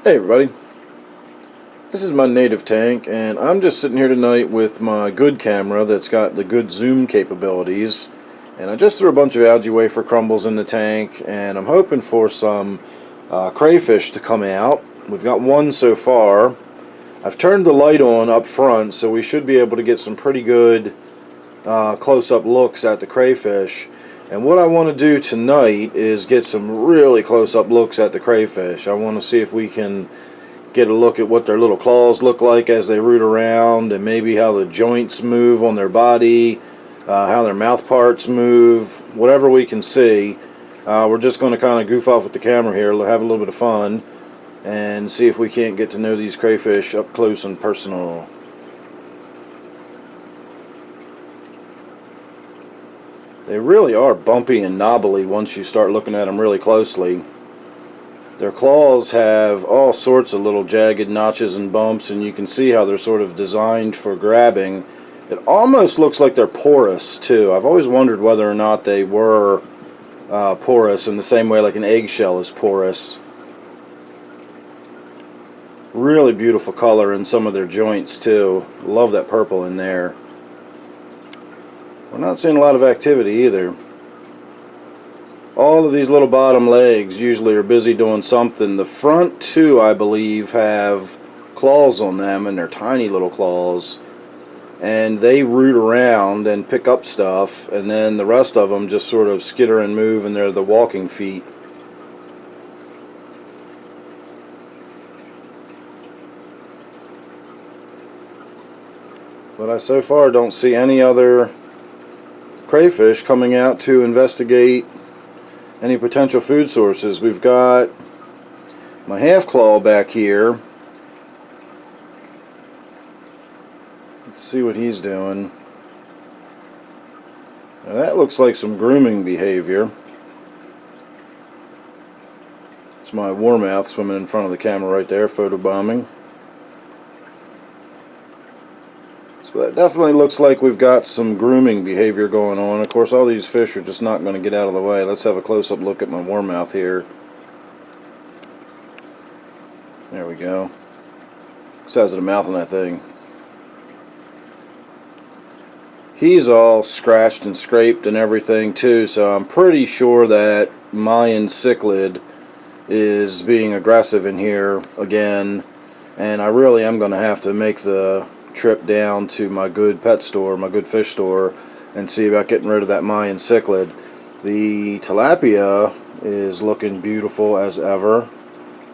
Hey everybody, this is my native tank and I'm just sitting here tonight with my good camera that's got the good zoom capabilities, and I just threw a bunch of algae wafer crumbles in the tank and I'm hoping for some crayfish to come out. We've got one so far. I've turned the light on up front so we should be able to get some pretty good close-up looks at the crayfish. And what I want to do tonight is get some really close-up looks at the crayfish. I want to see if we can get a look at what their little claws look like as they root around, and maybe how the joints move on their body, how their mouth parts move, whatever we can see. We're just going to kind of goof off with the camera here, have a little bit of fun, and see if we can't get to know these crayfish up close and personal. They really are bumpy and knobbly once you start looking at them really closely. Their claws have all sorts of little jagged notches and bumps, and you can see how they're sort of designed for grabbing. It almost looks like they're porous too. I've always wondered whether or not they were porous in the same way like an eggshell is porous. Really beautiful color in some of their joints too. Love that purple in there. We're not seeing a lot of activity either. All of these little bottom legs usually are busy doing something. The front two, I believe, have claws on them, and they're tiny little claws. And they root around and pick up stuff, and then the rest of them just sort of skitter and move, and they're the walking feet. But I so far don't see any other crayfish coming out to investigate any potential food sources. We've got my half claw back here. Let's see what he's doing. Now that looks like some grooming behavior. It's my warmouth swimming in front of the camera right there, photobombing. So that definitely looks like we've got some grooming behavior going on. Of course, all these fish are just not going to get out of the way. Let's have a close-up look at my warmouth here. There we go. Size of the mouth on that thing. He's all scratched and scraped and everything too, so I'm pretty sure that Mayan cichlid is being aggressive in here again, and I really am going to have to make the trip down to my good pet store, my good fish store, and see about getting rid of that Mayan cichlid. The tilapia is looking beautiful as ever.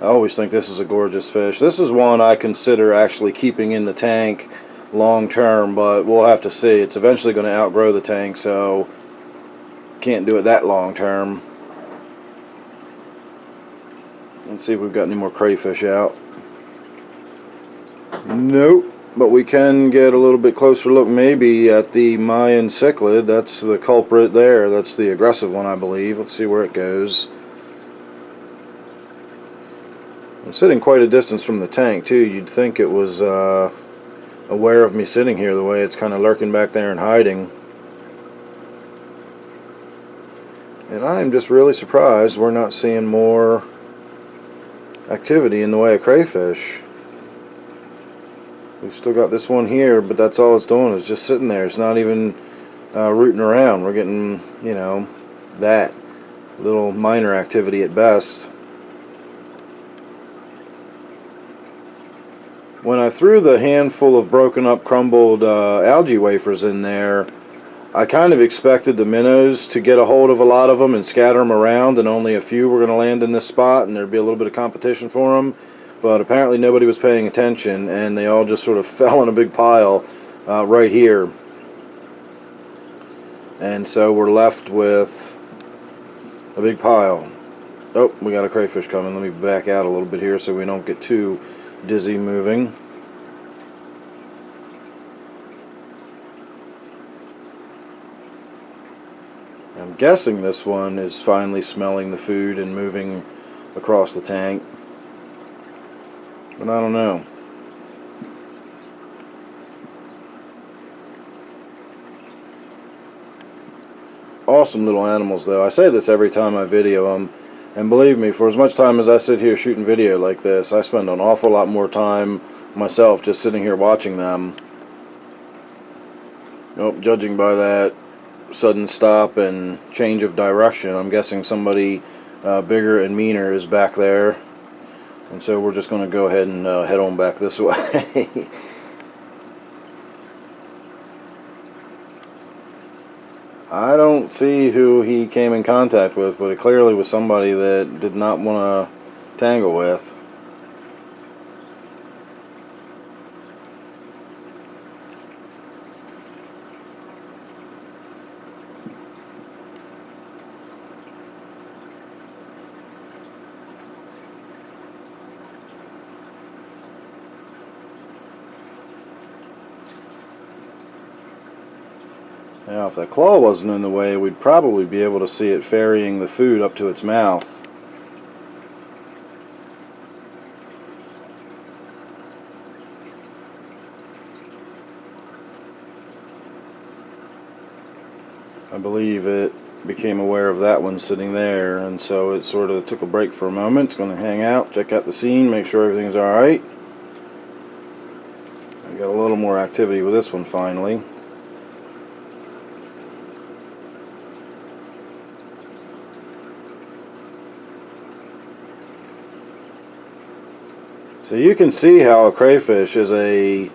I always think this is a gorgeous fish. This is one I consider actually keeping in the tank long term, but we'll have to see. It's eventually going to outgrow the tank, so can't do it that long term. Let's see if we've got any more crayfish out. Nope. But we can get a little bit closer look maybe at the Mayan cichlid. That's the culprit there. That's the aggressive one, I believe. Let's see where it goes. I'm sitting quite a distance from the tank too. You'd think it was aware of me sitting here, the way it's kind of lurking back there and hiding. And I'm just really surprised we're not seeing more activity in the way of crayfish. We've still got this one here, but that's all it's doing, is just sitting there. It's not even rooting around. We're getting, you know, that little minor activity at best. When I threw the handful of broken up, crumbled algae wafers in there, I kind of expected the minnows to get a hold of a lot of them and scatter them around, and only a few were going to land in this spot, and there'd be a little bit of competition for them. But apparently nobody was paying attention, and they all just sort of fell in a big pile right here. And so we're left with a big pile. Oh, we got a crayfish coming. Let me back out a little bit here so we don't get too dizzy moving. I'm guessing this one is finally smelling the food and moving across the tank. But I don't know. Awesome little animals though. I say this every time I video them. And believe me, for as much time as I sit here shooting video like this, I spend an awful lot more time myself just sitting here watching them. Oh, judging by that sudden stop and change of direction, I'm guessing somebody bigger and meaner is back there. And so we're just going to go ahead and head on back this way. I don't see who he came in contact with, but it clearly was somebody that did not want to tangle with. Now, if that claw wasn't in the way, we'd probably be able to see it ferrying the food up to its mouth. I believe it became aware of that one sitting there, and so it sort of took a break for a moment. It's going to hang out, check out the scene, make sure everything's alright. I got a little more activity with this one finally. So you can see how a crayfish is a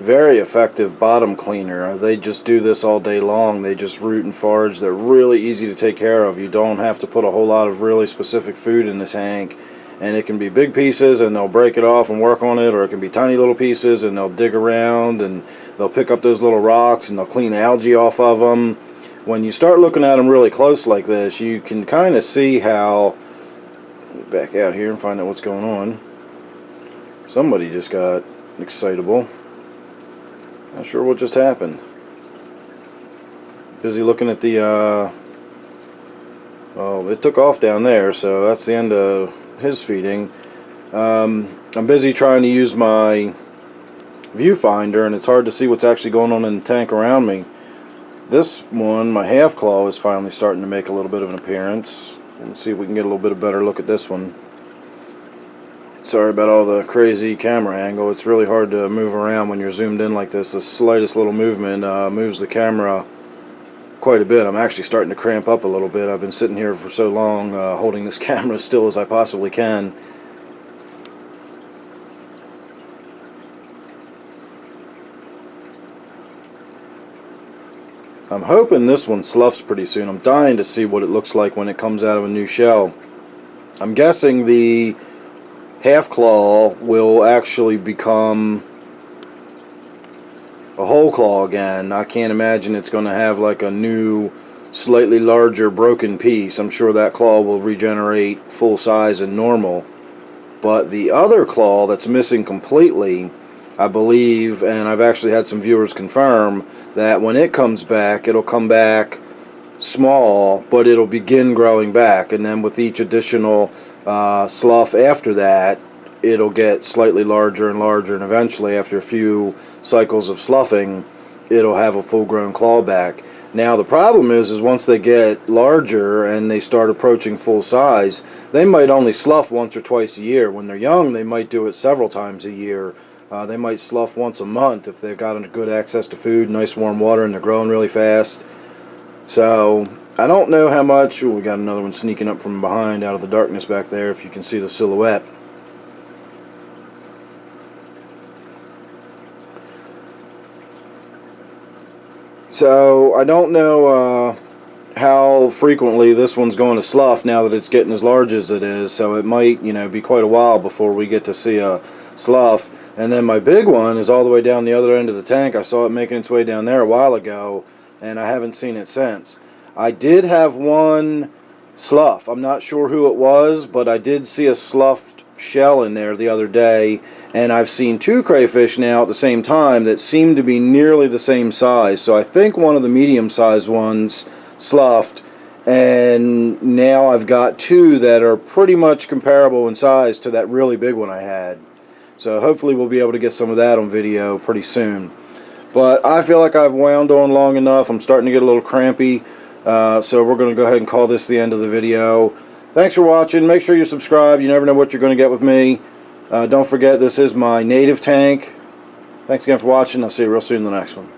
very effective bottom cleaner. They just do this all day long. They just root and forage. They're really easy to take care of. You don't have to put a whole lot of really specific food in the tank. And it can be big pieces and they'll break it off and work on it, or it can be tiny little pieces and they'll dig around and they'll pick up those little rocks and they'll clean algae off of them. When you start looking at them really close like this, you can kind of see how... Let me back out here and find out what's going on. Somebody just got excitable. Not sure what just happened. Busy looking at the, well, it took off down there, so that's the end of his feeding. I'm busy trying to use my viewfinder, and it's hard to see what's actually going on in the tank around me. This one, my half claw, is finally starting to make a little bit of an appearance. Let's see if we can get a little bit of better look at this one. Sorry about all the crazy camera angle. It's really hard to move around when you're zoomed in like this. The slightest little movement moves the camera quite a bit. I'm actually starting to cramp up a little bit. I've been sitting here for so long holding this camera as still as I possibly can. I'm hoping this one sloughs pretty soon. I'm dying to see what it looks like when it comes out of a new shell. I'm guessing the half claw will actually become a whole claw again. I can't imagine it's going to have like a new, slightly larger broken piece. I'm sure that claw will regenerate full size and normal. But the other claw that's missing completely, I believe, and I've actually had some viewers confirm, that when it comes back, it'll come back small, but it'll begin growing back, and then with each additional slough after that, it'll get slightly larger and larger, and eventually after a few cycles of sloughing, it'll have a full-grown claw back. Now the problem is once they get larger and they start approaching full size, they might only slough once or twice a year. When they're young, they might do it several times a year. They might slough once a month if they've got good access to food, nice warm water, and they're growing really fast. So I don't know how much. Ooh, we got another one sneaking up from behind out of the darkness back there, if you can see the silhouette. So I don't know how frequently this one's going to slough now that it's getting as large as it is. So it might, be quite a while before we get to see a slough. And then my big one is all the way down the other end of the tank. I saw it making its way down there a while ago, and I haven't seen it since. I did have one slough. I'm not sure who it was, but I did see a sloughed shell in there the other day, and I've seen two crayfish now at the same time that seem to be nearly the same size. So I think one of the medium-sized ones sloughed, and now I've got two that are pretty much comparable in size to that really big one I had. So hopefully we'll be able to get some of that on video pretty soon. But I feel like I've wound on long enough. I'm starting to get a little crampy. So we're going to go ahead and call this the end of the video. Thanks for watching. Make sure you subscribe. You never know what you're going to get with me. Don't forget, this is my native tank. Thanks again for watching. I'll see you real soon in the next one.